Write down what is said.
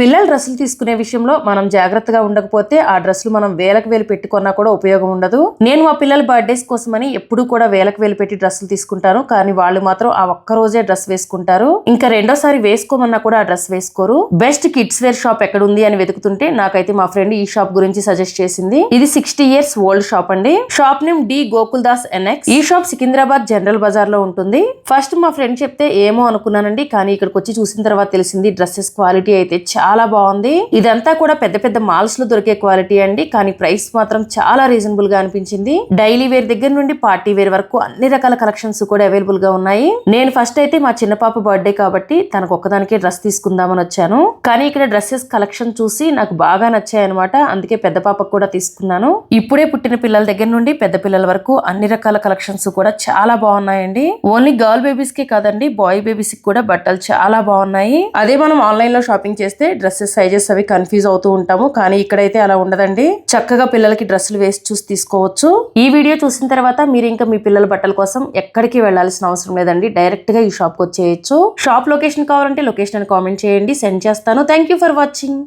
పిల్లల డ్రెస్సులు తీసుకునే విషయంలో మనం జాగ్రత్తగా ఉండకపోతే ఆ డ్రెస్సులు మనం వేలకు వేలు పెట్టుకున్నా కూడా ఉపయోగం ఉండదు. నేను మా పిల్లల బర్త్డేస్ కోసమని ఎప్పుడు కూడా వేలకు వేలు పెట్టి డ్రెస్సులు తీసుకుంటాను, కానీ వాళ్ళు మాత్రం ఆ ఒక్క రోజే డ్రెస్ వేసుకుంటారు. ఇంకా రెండోసారి వేసుకోమన్నా కూడా ఆ డ్రెస్ వేసుకోరు. బెస్ట్ కిడ్స్ వేర్ షాప్ ఎక్కడ ఉంది అని వెతుకుతుంటే నాకైతే మా ఫ్రెండ్ ఈ షాప్ గురించి సజెస్ట్ చేసింది. ఇది 60 years ఓల్డ్ షాప్ అండి. Shop name the Gokul Das NX. ఈ షాప్ సికింద్రాబాద్ జనరల్ బజార్ లో ఉంటుంది. ఫస్ట్ మా ఫ్రెండ్ చెప్తే ఏమో అనుకున్నానండి, కానీ ఇక్కడికి వచ్చి చూసిన తర్వాత తెలిసింది డ్రెస్సెస్ క్వాలిటీ అయితే చాలా బాగుంది. ఇదంతా కూడా పెద్ద పెద్ద మాల్స్ లో దొరికే క్వాలిటీ అండి, కానీ ప్రైస్ మాత్రం చాలా రీజనబుల్ గా అనిపించింది. డైలీ వేర్ దగ్గర నుండి పార్టీ వేర్ వరకు అన్ని రకాల కలెక్షన్స్ కూడా అవైలబుల్ గా ఉన్నాయి. నేను ఫస్ట్ అయితే మా చిన్న పాప బర్త్డే కాబట్టి తనకు ఒక్కదానికే డ్రెస్ తీసుకుందామని వచ్చాను, కానీ ఇక్కడ డ్రెస్సెస్ కలెక్షన్ చూసి నాకు బాగా నచ్చాయి అనమాట. అందుకే పెద్ద పాపకు కూడా తీసుకున్నాను. ఇప్పుడే పుట్టిన పిల్లల దగ్గర నుండి పెద్ద పిల్లల వరకు అన్ని రకాల కలెక్షన్స్ కూడా చాలా బాగున్నాయండి. ఓన్లీ గర్ల్ బేబీస్ కే కాదండి, బాయ్ బేబీస్ కి కూడా బట్టలు చాలా బాగున్నాయి. అదే మనం ఆన్లైన్ లో షాపింగ్ చేస్తే డ్రెస్సెస్ సైజెస్ అవి కన్ఫ్యూజ్ అవుతూ ఉంటాము, కానీ ఇక్కడైతే అలా ఉండదండి. చక్కగా పిల్లలకి డ్రెస్సులు వేసి చూసి తీసుకోవచ్చు. ఈ వీడియో చూసిన తర్వాత మీరు ఇంకా మీ పిల్లల బట్టల కోసం ఎక్కడికి వెళ్లాల్సిన అవసరం లేదండి, డైరెక్ట్ గా ఈ షాప్ కి వచ్చేయచ్చు. షాప్ లొకేషన్ కావాలంటే లొకేషన్ కామెంట్ చేయండి, సెండ్ చేస్తాను. Thank you for watching.